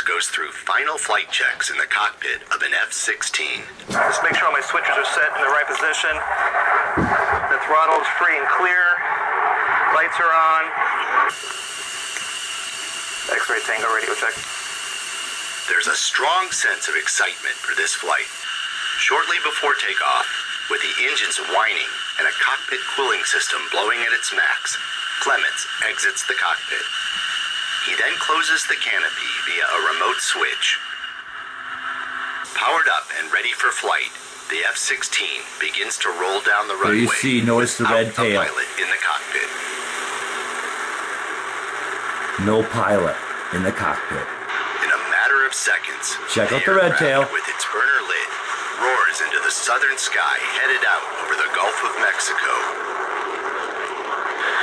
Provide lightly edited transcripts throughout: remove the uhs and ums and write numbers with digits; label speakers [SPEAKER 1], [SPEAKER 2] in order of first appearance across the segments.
[SPEAKER 1] goes through final flight checks in the cockpit of an F-16.
[SPEAKER 2] Just make sure all my switches are set in the right position. The throttle's free and clear. Lights are on. X-ray Tango radio check.
[SPEAKER 1] There's a strong sense of excitement for this flight. Shortly before takeoff, with the engines whining and a cockpit cooling system blowing at its max, Clements exits the cockpit. He then closes the canopy via a remote switch. Powered up and ready for flight, the F-16 begins to roll down the runway.
[SPEAKER 3] There you see, notice the red tail.
[SPEAKER 1] No pilot in the cockpit.
[SPEAKER 3] No pilot in the cockpit.
[SPEAKER 1] In a matter of seconds,
[SPEAKER 3] check out the red tail.
[SPEAKER 1] With its burner lit, roars into the southern sky, headed out over the Gulf of Mexico.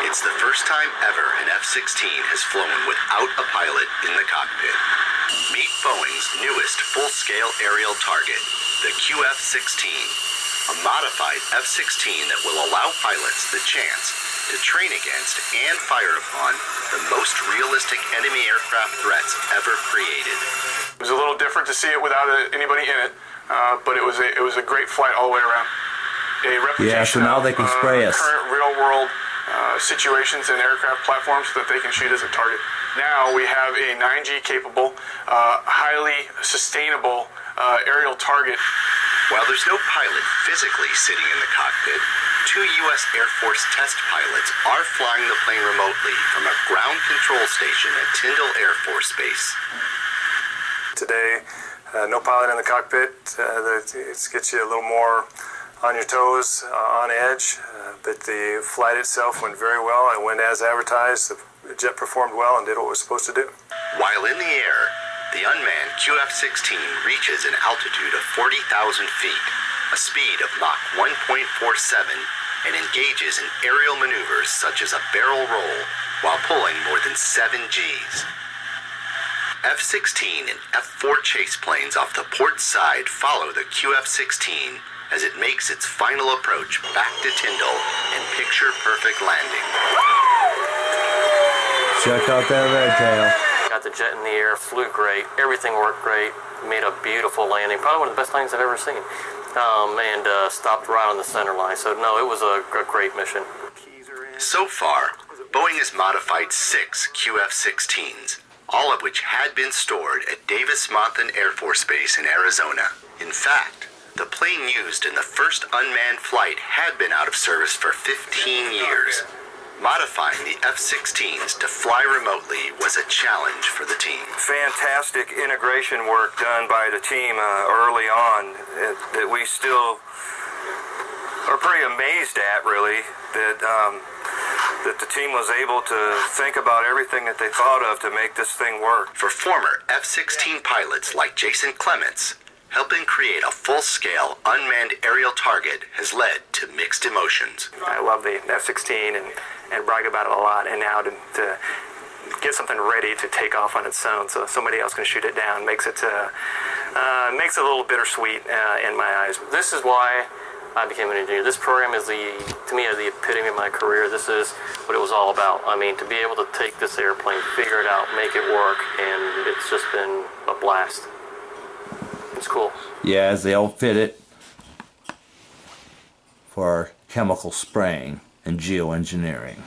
[SPEAKER 1] It's the first time ever an F-16 has flown without a pilot in the cockpit. Meet Boeing's newest full-scale aerial target, the QF-16, a modified F-16 that will allow pilots the chance to train against and fire upon the most realistic enemy aircraft threats ever created.
[SPEAKER 4] It was a little different to see it without anybody in it, but it was a great flight all the way around. A replication
[SPEAKER 3] yeah, so now they can spray us.
[SPEAKER 4] Current real-world situations and aircraft platforms that they can shoot as a target. Now we have a 9G capable, highly sustainable aerial target.
[SPEAKER 1] While there's no pilot physically sitting in the cockpit, 2 U.S. Air Force test pilots are flying the plane remotely from a ground control station at Tyndall Air Force Base.
[SPEAKER 5] Today, no pilot in the cockpit. It gets you a little more on your toes, on edge, but the flight itself went very well. It went as advertised. The jet performed well and did what it was supposed to do.
[SPEAKER 1] While in the air, the unmanned QF-16 reaches an altitude of 40,000 feet, a speed of Mach 1.47, and engages in aerial maneuvers such as a barrel roll while pulling more than 7 Gs. F-16 and F-4 chase planes off the port side follow the QF-16 as it makes its final approach back to Tyndall and picture-perfect landing.
[SPEAKER 3] Check out that red tail.
[SPEAKER 2] Got the jet in the air, flew great, everything worked great, made a beautiful landing, probably one of the best landings I've ever seen, and stopped right on the center line. So no, it was a great mission.
[SPEAKER 1] So far, Boeing has modified 6 QF-16s, all of which had been stored at Davis-Monthan Air Force Base in Arizona. In fact, the plane used in the first unmanned flight had been out of service for 15 years. Modifying the F-16s to fly remotely was a challenge for the team.
[SPEAKER 5] Fantastic integration work done by the team early on that we still are pretty amazed at, really, that the team was able to think about everything that they thought of to make this thing work.
[SPEAKER 1] For former F-16 pilots like Jason Clements, helping create a full-scale unmanned aerial target has led to mixed emotions.
[SPEAKER 2] I love the F-16 and brag about it a lot, and now to get something ready to take off on its own so somebody else can shoot it down makes it a little bittersweet in my eyes. This is why I became an engineer. This program is, to me, the epitome of my career. This is what it was all about. I mean, to be able to take this airplane, figure it out, make it work, and it's just been a blast. It's cool.
[SPEAKER 3] Yeah, as they outfit it for chemical spraying and geoengineering.